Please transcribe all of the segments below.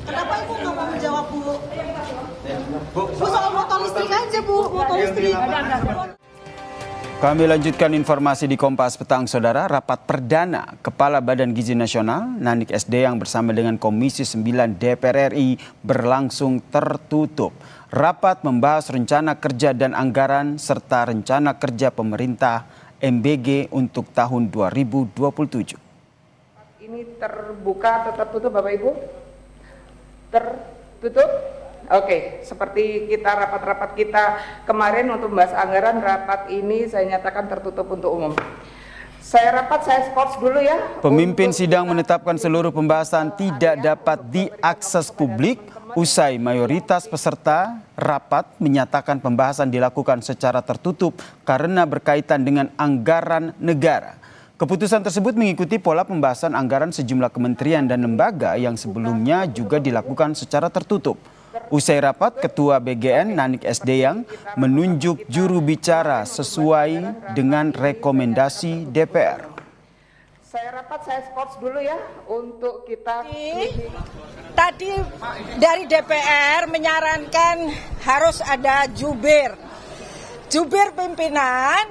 Kenapa Ibu nggak mau menjawab, Bu? Bu, soal motor listrik aja, Bu. Motor listrik. Kami lanjutkan informasi di Kompas Petang, Saudara. Rapat perdana Kepala Badan Gizi Nasional Nanik SD yang bersama dengan Komisi 9 DPR RI berlangsung tertutup. Rapat membahas rencana kerja dan anggaran serta rencana kerja pemerintah MBG untuk tahun 2027. Ini terbuka atau tertutup, Bapak Ibu? Tertutup? Oke, seperti rapat-rapat kita kemarin untuk membahas anggaran, rapat ini saya nyatakan tertutup untuk umum. Saya sports dulu ya. Pemimpin sidang menetapkan seluruh pembahasan tidak dapat diakses publik usai mayoritas peserta rapat menyatakan pembahasan dilakukan secara tertutup karena berkaitan dengan anggaran negara. Keputusan tersebut mengikuti pola pembahasan anggaran sejumlah kementerian dan lembaga yang sebelumnya juga dilakukan secara tertutup. Usai rapat, Ketua BGN Nanik SD yang menunjuk juru bicara sesuai dengan rekomendasi DPR. Saya sports dulu ya untuk kita. Tadi dari DPR menyarankan harus ada jubir pimpinan.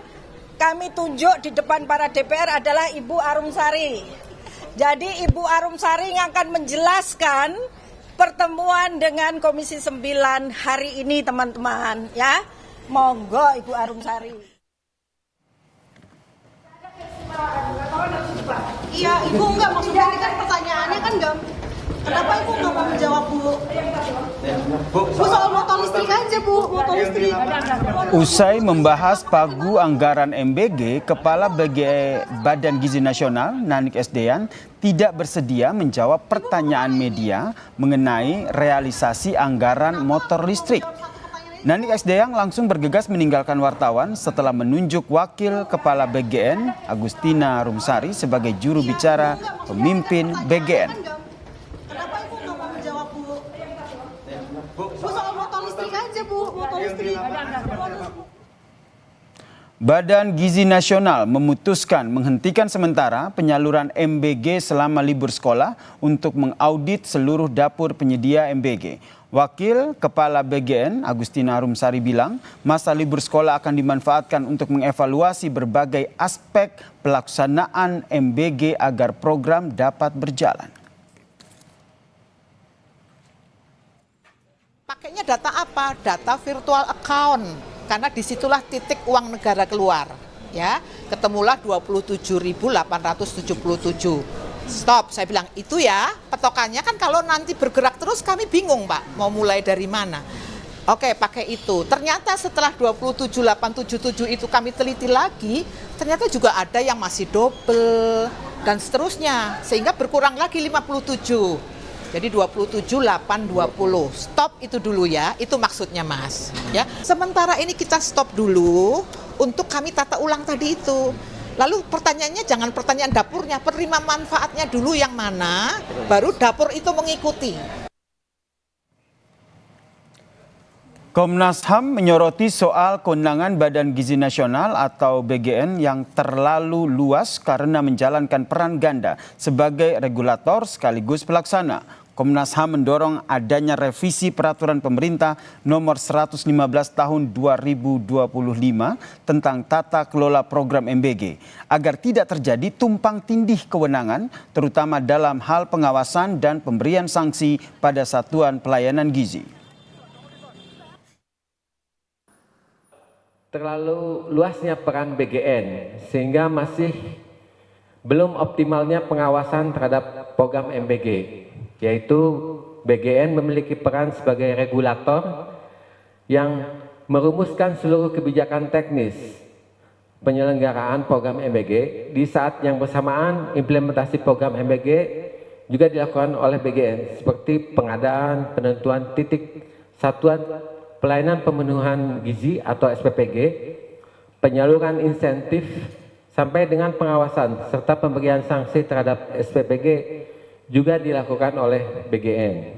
Kami tunjuk di depan para DPR adalah Ibu Arumsari. Jadi Ibu Arumsari yang akan menjelaskan pertemuan dengan Komisi 9 hari ini, teman-teman, ya. Monggo Ibu Arumsari. Iya, Ibu enggak, maksudnya ini kan pertanyaannya kan enggak. Kenapa Ibu nggak mau menjawab, Bu? Bu, soal motor listrik aja, Bu. Motor listrik. Usai membahas pagu anggaran MBG, Kepala Badan Gizi Nasional Nanik SD tidak bersedia menjawab pertanyaan media mengenai realisasi anggaran motor listrik. Nanik SD langsung bergegas meninggalkan wartawan setelah menunjuk Wakil Kepala BGN Agustina Rumsari sebagai juru bicara pemimpin BGN. Kenapa Ibu nggak mau menjawab, Bu? Bu, soal motor listrik aja, Bu. Motor listrik. Badan Gizi Nasional memutuskan menghentikan sementara penyaluran MBG selama libur sekolah untuk mengaudit seluruh dapur penyedia MBG. Wakil Kepala BGN Agustina Rumsari bilang masa libur sekolah akan dimanfaatkan untuk mengevaluasi berbagai aspek pelaksanaan MBG agar program dapat berjalan. Pakainya data apa? Data virtual account. Karena disitulah titik uang negara keluar, ya. Ketemulah 27.877. Stop, saya bilang itu ya petokannya kan kalau nanti bergerak terus kami bingung, Pak, mau mulai dari mana. Oke, pakai itu. Ternyata setelah 27.877 itu kami teliti lagi, ternyata juga ada yang masih double dan seterusnya, sehingga berkurang lagi 57. Jadi 27.820. Stop itu dulu ya, itu maksudnya Mas. Ya. Sementara ini kita stop dulu untuk kami tata ulang tadi itu. Lalu pertanyaannya jangan pertanyaan dapurnya, penerima manfaatnya dulu yang mana, baru dapur itu mengikuti. Komnas HAM menyoroti soal kewenangan Badan Gizi Nasional atau BGN yang terlalu luas karena menjalankan peran ganda sebagai regulator sekaligus pelaksana. Komnas HAM mendorong adanya revisi peraturan pemerintah nomor 115 tahun 2025 tentang tata kelola program MBG agar tidak terjadi tumpang tindih kewenangan terutama dalam hal pengawasan dan pemberian sanksi pada satuan pelayanan gizi. Terlalu luasnya peran BGN sehingga masih belum optimalnya pengawasan terhadap program MBG. Yaitu BGN memiliki peran sebagai regulator yang merumuskan seluruh kebijakan teknis penyelenggaraan program MBG di saat yang bersamaan implementasi program MBG juga dilakukan oleh BGN seperti pengadaan penentuan titik satuan pelayanan pemenuhan gizi atau SPPG, penyaluran insentif sampai dengan pengawasan serta pemberian sanksi terhadap SPPG juga dilakukan oleh BGN.